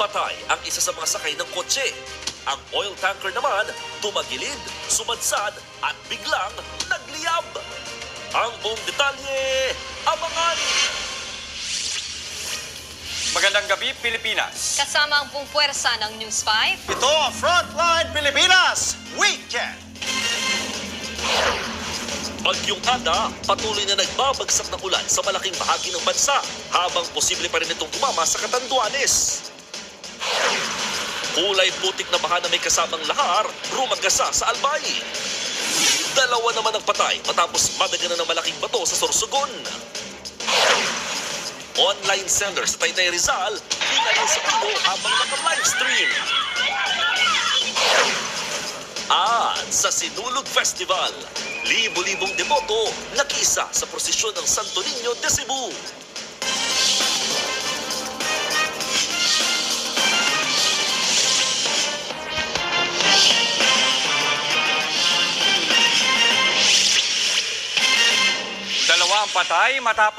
Patay ang isa sa mga sakay ng kotse. Ang oil tanker naman tumagilid, sumadsad at biglang nagliyab. Ang buong detalye, abangan! Magandang gabi, Pilipinas. Kasama ang buong puwersa ng News 5. Ito ang Frontline Pilipinas Weekend! Bagyong Ada, patuloy na nagbabagsak ng ulan sa malaking bahagi ng bansa habang posible pa rin itong tumama sa Catanduanes. Kulay putik na baha na may kasamang lahar, rumagasa sa Albay. Dalawa naman ang patay matapos madaganan ng malaking bato sa Sorsogon. Online sender sa Taytay Rizal, pinalin sa ulo habang naka-livestream. At sa Sinulog Festival, libo-libong deboto nakisa sa prosesyon ng Santo Niño de Cebu. Dalawa ang patay matapos